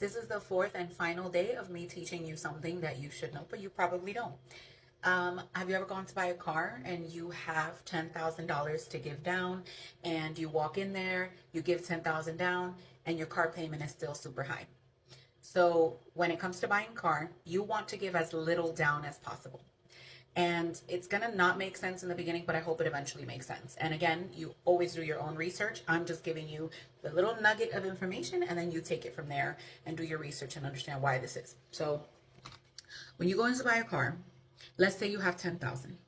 This is the fourth and final day of me teaching you something that you should know, but you probably don't. Have you ever gone to buy a car and you have $10,000 to give down, and you walk in there, you give 10,000 down, and your car payment is still super high? So when it comes to buying a car, you want to give as little down as possible. And it's going to not make sense in the beginning, but I hope it eventually makes sense. And again, you always do your own research. I'm just giving you the little nugget of information, and then you take it from there and do your research and understand why this is. So when you go in to buy a car, let's say you have 10,000.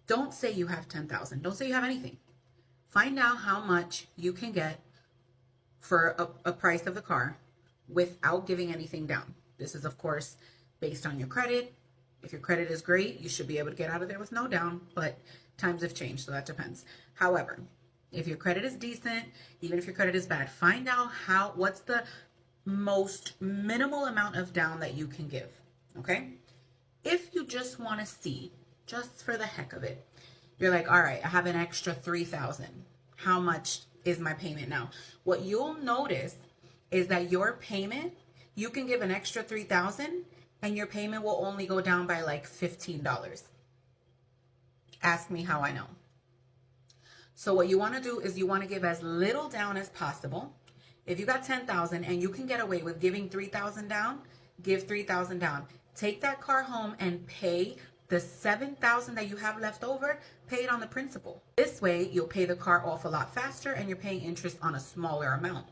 Don't say you have 10,000. Don't say you have anything. Find out how much you can get for a price of the car without giving anything down. This is, of course, based on your credit. If your credit is great, you should be able to get out of there with no down, but times have changed, so that depends. However, if your credit is decent, even if your credit is bad, find out what's the most minimal amount of down that you can give, okay? If you just want to see, just for the heck of it, you're like, all right, I have an extra 3,000. How much is my payment now? What you'll notice is that your payment, you can give an extra 3,000 and your payment will only go down by like $15. Ask me how I know. So what you want to do is you want to give as little down as possible. If you got 10,000 and you can get away with giving 3,000 down, give 3,000 down. Take that car home and pay the 7,000 that you have left over, pay it on the principal. This way you'll pay the car off a lot faster and you're paying interest on a smaller amount.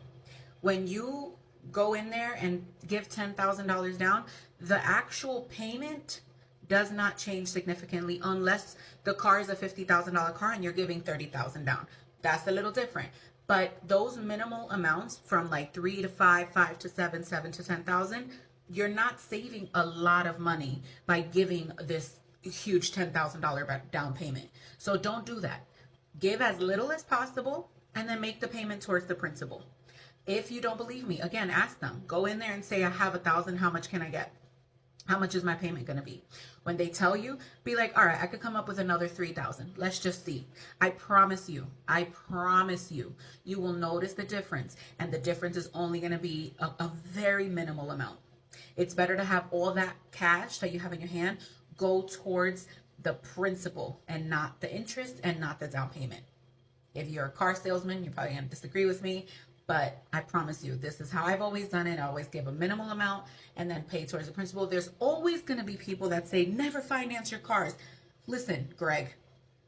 When you go in there and give $10,000 down, the actual payment does not change significantly unless the car is a $50,000 car and you're giving 30,000 down. That's a little different. But those minimal amounts from like 3 to 5, 5 to 7, 7 to 10,000, you're not saving a lot of money by giving this huge $10,000 down payment. So don't do that. Give as little as possible and then make the payment towards the principal. If you don't believe me, again, ask them. Go in there and say, I have 1,000. How much can I get? How much is my payment going to be? When they tell you, be like, all right, I could come up with another 3,000. Let's just see. I promise you, you will notice the difference. And the difference is only going to be a very minimal amount. It's better to have all that cash that you have in your hand go towards the principal and not the interest and not the down payment. If you're a car salesman, you're probably going to disagree with me. But I promise you, this is how I've always done it. I always give a minimal amount and then pay towards the principal. There's always going to be people that say, never finance your cars. Listen, Greg,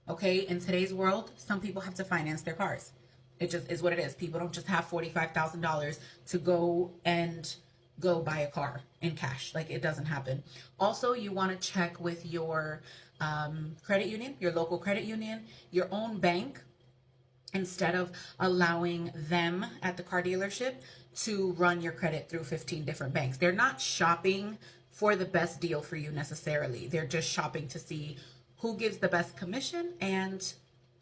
okay, in today's world, some people have to finance their cars. It just is what it is. People don't just have $45,000 to go buy a car in cash. Like, it doesn't happen. Also, you want to check with your credit union, your local credit union, your own bank, instead of allowing them at the car dealership to run your credit through 15 different banks. They're not shopping for the best deal for you necessarily. They're just shopping to see who gives the best commission and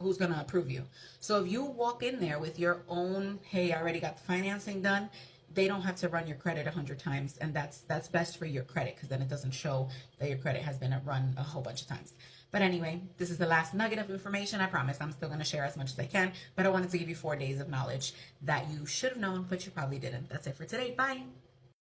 who's going to approve you. So if you walk in there with your own, hey, I already got the financing done, they don't have to run your credit 100 times. And that's best for your credit, because then it doesn't show that your credit has been run a whole bunch of times. But anyway, this is the last nugget of information. I promise I'm still going to share as much as I can, but I wanted to give you 4 days of knowledge that you should have known, but you probably didn't. That's it for today. Bye.